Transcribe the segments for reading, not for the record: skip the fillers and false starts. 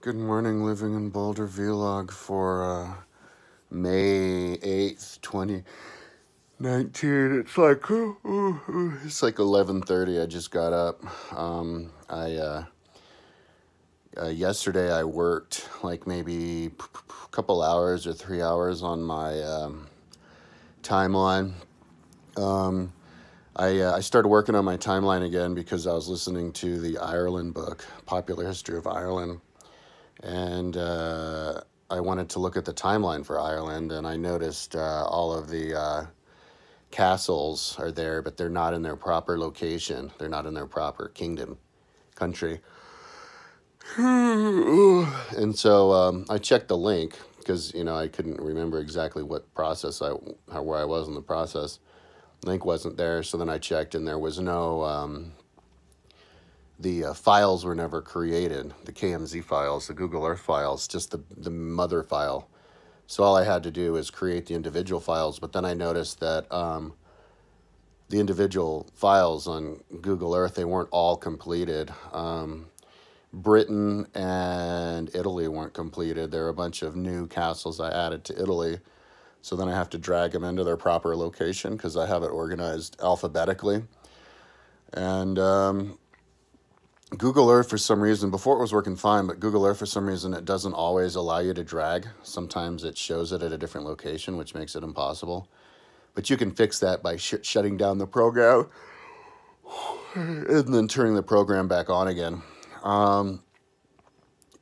Good morning, living in Boulder vlog for May 8th, 2019. It's like 11:30. I just got up. I Yesterday I worked like maybe a couple hours or 3 hours on my timeline. I started working on my timeline again because I was listening to the Ireland book, Popular History of Ireland. And I wanted to look at the timeline for Ireland, and I noticed all of the castles are there, but they're not in their proper location. They're not in their proper kingdom, country. And so I checked the link because I couldn't remember exactly what process where I was in the process. Link wasn't there, so then I checked, and there was no. The files were never created, the KMZ files, the Google Earth files, just the mother file. So all I had to do is create the individual files, but then I noticed that the individual files on Google Earth, they weren't all completed. Britain and Italy weren't completed. There are a bunch of new castles I added to Italy. So then I have to drag them into their proper location because I have it organized alphabetically. And Google Earth, for some reason, before it was working fine, but Google Earth, for some reason, it doesn't always allow you to drag. Sometimes it shows it at a different location, which makes it impossible. But you can fix that by shutting down the program and then turning the program back on again. And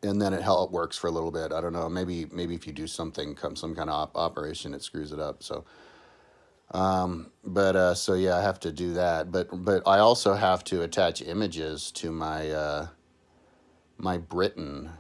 then it works for a little bit. I don't know. Maybe if you do some kind of operation, it screws it up. So so yeah, I have to do that. But I also have to attach images to my my Britain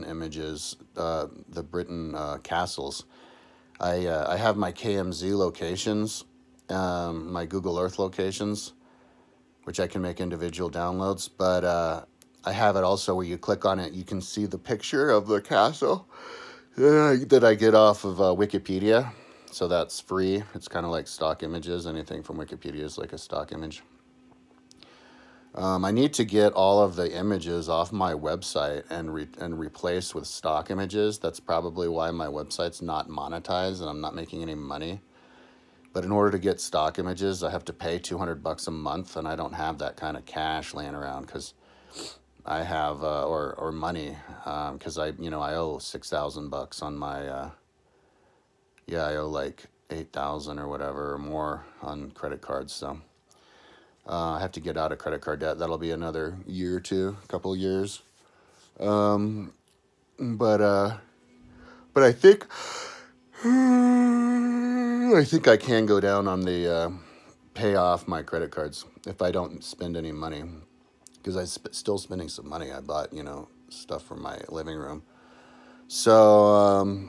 images, the Britain castles. I have my KMZ locations, my Google Earth locations, which I can make individual downloads. But I have it also where you click on it, you can see the picture of the castle that I get off of Wikipedia. So that's free. It's kind of like stock images. Anything from Wikipedia is like a stock image. I need to get all of the images off my website and replace with stock images. That's probably why my website's not monetized and I'm not making any money. But in order to get stock images, I have to pay $200 a month, and I don't have that kind of cash laying around because I have or money because I owe $6,000 on my I owe like 8,000 or whatever or more on credit cards. So I have to get out of credit card debt. That'll be another year or two, a couple of years. But I think I can go down on the pay off my credit cards if I don't spend any money, because I'm still spending some money. I bought stuff for my living room. So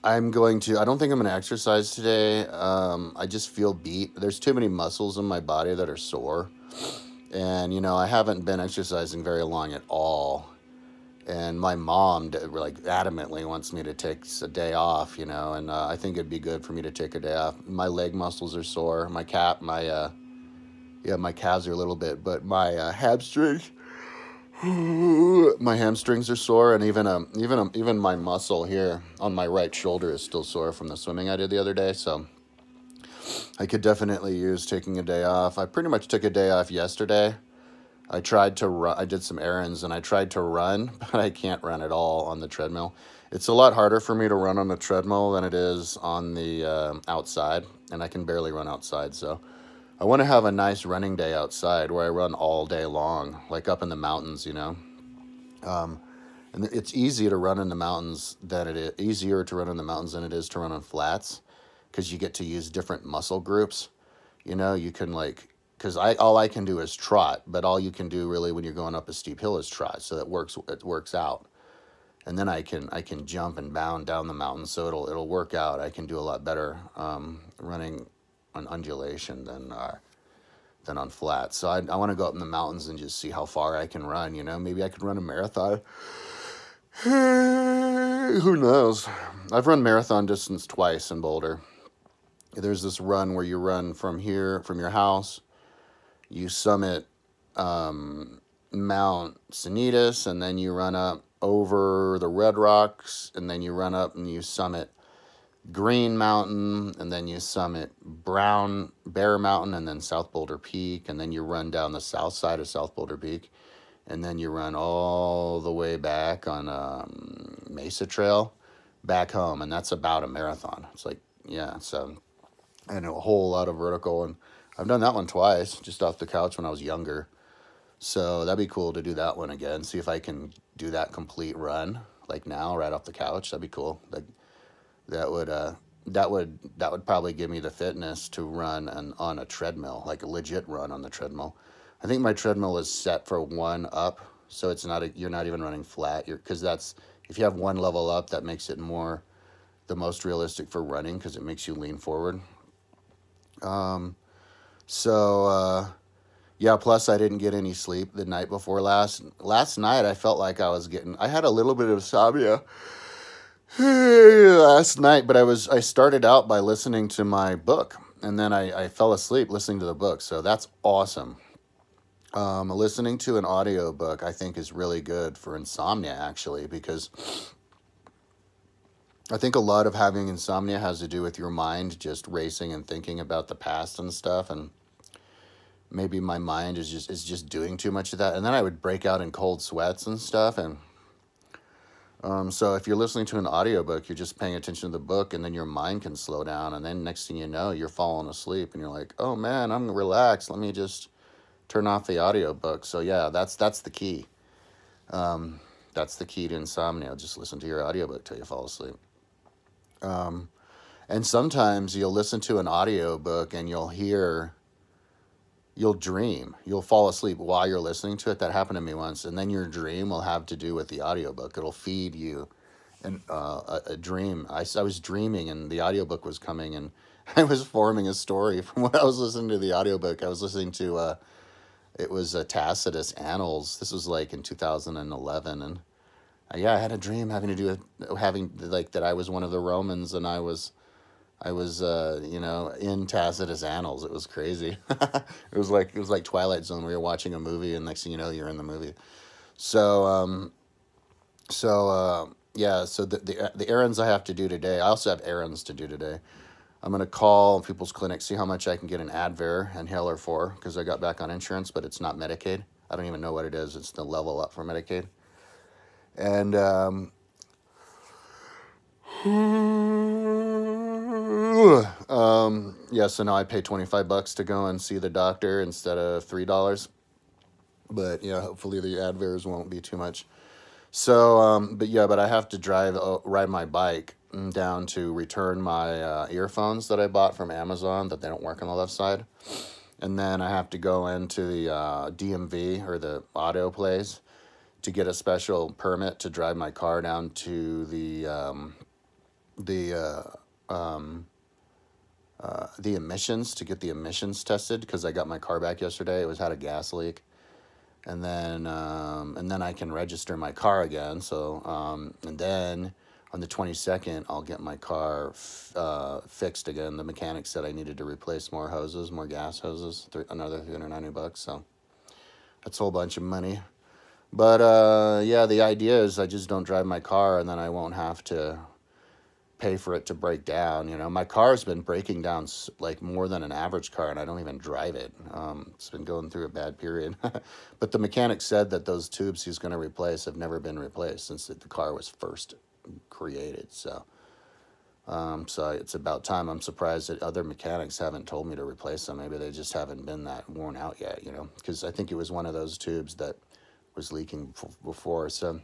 I'm going to. I don't think I'm going to exercise today. I just feel beat. There's too many muscles in my body that are sore, and I haven't been exercising very long at all. And my mom like adamantly wants me to take a day off, and I think it'd be good for me to take a day off. My leg muscles are sore. My calves are a little bit, but my hamstrings, are sore, and even my muscle here on my right shoulder is still sore from the swimming I did the other day. So I could definitely use taking a day off. I pretty much took a day off yesterday. I tried to run. I did some errands and I tried to run, but I can't run at all on the treadmill. It's a lot harder for me to run on the treadmill than it is on the outside, and I can barely run outside. So I want to have a nice running day outside where I run all day long, like up in the mountains, And it's easier to run in the mountains than it is than it is to run on flats, because you get to use different muscle groups. You can because all I can do is trot, but all you can do really when you're going up a steep hill is trot. So it works out, and then I can jump and bound down the mountain. So it'll work out. I can do a lot better running on undulation than on flat. So I want to go up in the mountains and just see how far I can run. Maybe I could run a marathon. Who knows? I've run marathon distance twice in Boulder. There's this run where you run from your house you summit Mount Sanitas, and then you run up over the Red Rocks, and then you run up and you summit Green Mountain, and then you summit Brown Bear Mountain, and then South Boulder Peak, and then you run down the south side of South Boulder Peak, and then you run all the way back on Mesa Trail back home, and that's about a marathon. It's like, yeah, so, and a whole lot of vertical, and I've done that one twice, just off the couch when I was younger. So that'd be cool to do that one again, see if I can do that complete run, like now, right off the couch. That'd be cool. Like, that would probably give me the fitness to run on a treadmill, like a legit run on the treadmill. I think my treadmill is set for 1 up, so it's not you're not even running flat. Because that's, if you have 1 level up, that makes it the most realistic for running, because it makes you lean forward. Yeah, plus I didn't get any sleep the night before last night. I felt like I had a little bit of insomnia last night, but I started out by listening to my book, and then I fell asleep listening to the book, so that's awesome. Listening to an audio book, I think, is really good for insomnia, actually, because I think a lot of having insomnia has to do with your mind just racing and thinking about the past and stuff, and maybe my mind is just doing too much of that, and then I would break out in cold sweats and stuff, and so if you're listening to an audiobook, you're just paying attention to the book, and then your mind can slow down, and then next thing you know, you're falling asleep, and you're like, oh man, I'm relaxed, let me just turn off the audiobook. So yeah, that's the key. That's the key to insomnia. Just listen to your audiobook till you fall asleep. And sometimes you'll listen to an audiobook and you'll dream. You'll fall asleep while you're listening to it. That happened to me once. And then your dream will have to do with the audiobook. It'll feed you a dream. I was dreaming and the audiobook was coming, and I was forming a story from what I was listening to the audiobook. I was listening to, it was Tacitus Annals. This was like in 2011. And yeah, I had a dream having to do with that I was one of the Romans, and I was in Tacitus Annals. It was crazy. It was like Twilight Zone, where you're watching a movie and next thing you know, you're in the movie. So, yeah, so the errands I have to do today, I also have errands to do today. I'm going to call people's clinics, see how much I can get an Advair inhaler for, because I got back on insurance, but it's not Medicaid. I don't even know what it is. It's the level up for Medicaid. And, yeah, so now I pay $25 to go and see the doctor instead of $3. But yeah, hopefully the Advairs won't be too much. So, but I have to ride my bike down to return my earphones that I bought from Amazon that they don't work on the left side. And then I have to go into the DMV, or the auto place, to get a special permit to drive my car down to the emissions, to get the emissions tested, because I got my car back yesterday. It had a gas leak. And then I can register my car again. So, and then on the 22nd, I'll get my car fixed again. The mechanic said I needed to replace more hoses, more gas hoses, another $390. So that's a whole bunch of money. But yeah, the idea is I just don't drive my car, and then I won't have to pay for it to break down. You know, my car's been breaking down like more than an average car, and I don't even drive it. It's been going through a bad period. But the mechanic said that those tubes he's going to replace have never been replaced since the car was first created. So, so it's about time. I'm surprised that other mechanics haven't told me to replace them. Maybe they just haven't been that worn out yet, you know, because I think it was one of those tubes that was leaking before. So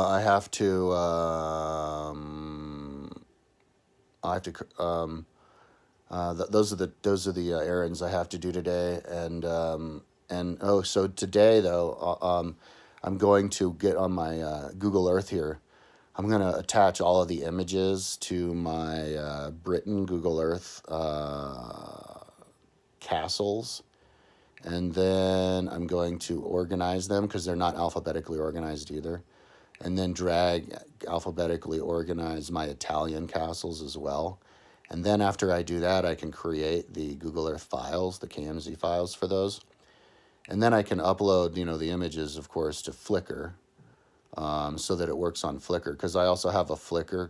I have to, those are the errands I have to do today. So today though, I'm going to get on my Google Earth here. I'm going to attach all of the images to my Britain Google Earth castles. And then I'm going to organize them, because they're not alphabetically organized either. And then alphabetically organize my Italian castles as well. And then after I do that, I can create the Google Earth files, the KMZ files for those. And then I can upload, you know, the images, of course, to Flickr, so that it works on Flickr. Because I also have a Flickr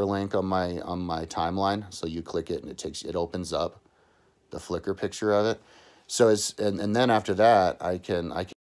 link on my timeline. So you click it and it opens up the Flickr picture of it. So and then after that, I can